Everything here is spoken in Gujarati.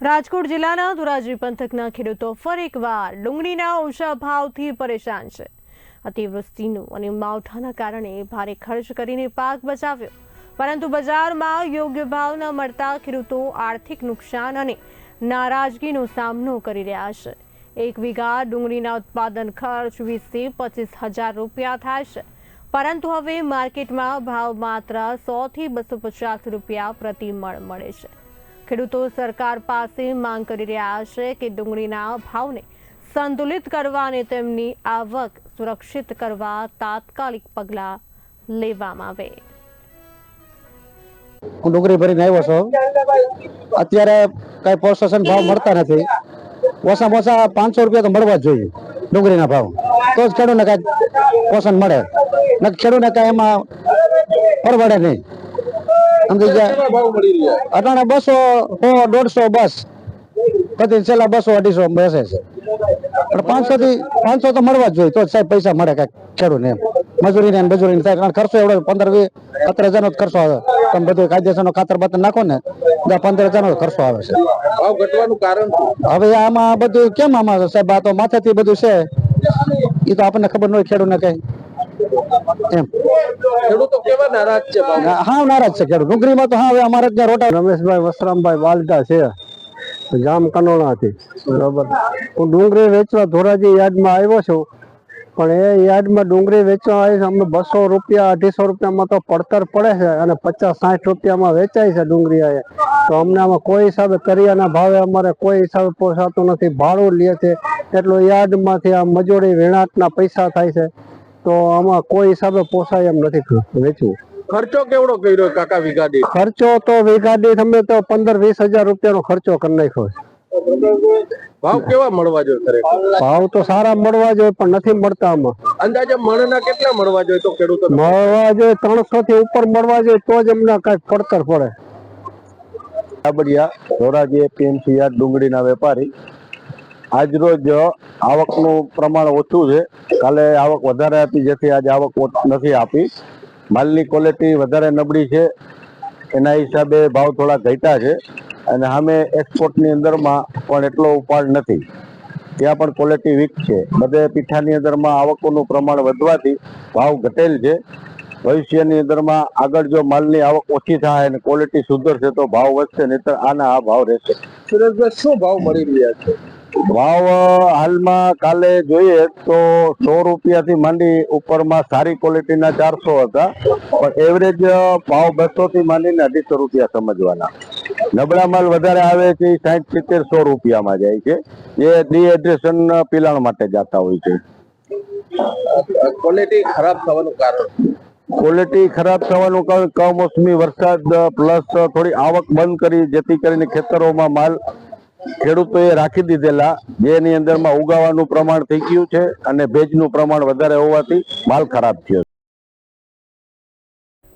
રાજકોટ જિલ્લાના ધોરાજી પંથકના ખેડૂતો ફરી એકવાર ડુંગળીના ઓછા ભાવથી પરેશાન છે। અતિવૃષ્ટિનું અને માવઠાના કારણે ભારે ખર્ચ કરીને પાક બચાવ્યો, પરંતુ બજારમાં યોગ્ય ભાવ ન મળતા ખેડૂતો આર્થિક નુકસાન અને નારાજગીનો સામનો કરી રહ્યા છે। એક વીઘા ડુંગળીના ઉત્પાદન ખર્ચ 20 થી 25,000 રૂપિયા થાય છે, પરંતુ હવે માર્કેટમાં ભાવ માત્ર 100 થી 250 રૂપિયા પ્રતિ મણ મળે છે। ખેડૂતો સરકાર પાસે માંગ કરી રહ્યા છે કે ડુંગળીના ભાવને સંતુલિત કરવા અને તેમની આવક સુરક્ષિત કરવા તાત્કાલિક પગલાં લેવામાં આવે। હું ડુંગળી ભરીને આવ્યો છું। અત્યારે કઈ પ્રોસેસન ભાવ મળતા નથી। ઓછામાં ઓછા 500 રૂપિયા તો મળવા જ જોઈએ ડુંગળીના ભાવ, તો જ ખેડૂતને કઈ પોષણ મળે, ન ખેડૂતને કઈ એમાં પરવડે નહીં। અટાણે 200, 150 બસ પછી છેલ્લા 200-250 બેસે છે, પણ 500 થી 500 તો મળવા જ જોઈએ, તો સાહેબ પૈસા મળે કઈ ખેડૂતને એમ મજૂરી ને મજૂરી થાય। કારણ ખર્ચો એવડો 15-17,000 નો ખર્ચો આવે, તમે બધું કાયદેસર નો ખાતર બાતર નાખો ને 15,000 નો ખર્ચો આવે છે। ભાવ ઘટવાનું કારણ હવે આમાં બધું કેમ આમાં સાહેબ, આ તો માથેથી બધું છે, એ તો આપણને ખબર ન હોય ખેડૂતને કઈ એમ। ખેડૂતો કેવા નારાજ છે? હા નારાજ છે ખેડૂત ડુંગળીમાં તો। હા હવે અમારે ત્યાં રોટા રમેશભાઈ વસરામભાઈ બાલટા છે, જામ કનોણાથી, બરોબર। હું ડુંગળી વેચવા ધોરાજી યાર્ડમાં આવ્યો છું, પણ એ યાર્ડમાં ડુંગળી વેચવા આવી છે, અમને 200 રૂપિયા 250 રૂપિયામાં તો પડતર પડે છે, અને 50-60 રૂપિયામાં વેચાય છે ડુંગળી આ, તો અમને આમાં કોઈ હિસાબે કરિયાના ભાવે અમારે કોઈ હિસાબે પોસાતું નથી। ભાડું લે છે એટલું યાર્ડમાંથી, આ મજૂરી વેણાટના પૈસા થાય છે, તો આમાં કોઈ હિસાબે પોસાય એમ નથી વેચવું। ખર્ચો કેવડો કર્યો કાકા વીઘા દીઠ? ખર્ચો તો વીઘા દીઠ અમે તો 15-20 હજાર રૂપિયાનો ખર્ચો કરી નાખ્યો છે। ભાવ કેવા મળવા જોઈએ? ભાવ તો સારા મળવા જોઈએ, પણ નથી મળતા આમાં। અંદાજે મણના કેટલા મળવા જોઈએ તો ખેડૂતો મળવા જોઈએ 300 થી ઉપર મળવા જોઈએ, તો જ અમને કઈક પડતર પડે। કાબડિયા ધોરાજી એપીએમસી યાર્ડ ડુંગળીના વેપારી। આજરોજ આવકનું પ્રમાણ ઓછું છે, કાલે આવક વધારે હતી, જેથી આજે આવક નથી આપી। માલની ક્વોલિટી વધારે નબળી છે, એના હિસાબે ભાવ થોડા ઘટ્યા છે, અને સામે એક્સપોર્ટની અંદરમાં પણ એટલો ઉપાડ નથી, ત્યાં પણ ક્વોલિટી વીક છે। બધે પીઠાની અંદરમાં આવકોનું પ્રમાણ વધવાથી ભાવ ઘટેલ છે। ભવિષ્યની અંદરમાં આગળ જો માલની આવક ઓછી થાય અને ક્વોલિટી સુધરશે તો ભાવ વધશે, નહીતર આના આ ભાવ રહેશે। સુરેશભાઈ, શું ભાવ મળી રહ્યા છે? ભાવ હાલમાં કાલે જોઈએ તો 100 રૂપિયાથી માંડી ઉપરમાં સારી ક્વોલિટીના 400 હતા, પણ એવરેજ ભાવ 200 થી માંડીને 250 રૂપિયા સમજવાના। નબળા માલ વધારે આવે છે, 60-70-100 રૂપિયામાં જાય છે, જે ડિહાઇડ્રેશન પિલાણ માટે જતા હોય છે। ક્વોલિટી ખરાબ થવાનું કારણ? ક્વોલિટી ખરાબ થવાનું કારણ કમોસમી વરસાદ પ્લસ થોડી આવક બંધ કરી, જેથી કરીને ખેતરોમાં માલ ખેડૂતોએ રાખી દીધેલા, જેની અંદરમાં ઉગાવાનું પ્રમાણ થઈ ગયું છે, અને ભેજનું પ્રમાણ વધારે હોવાથી માલ ખરાબ થયો।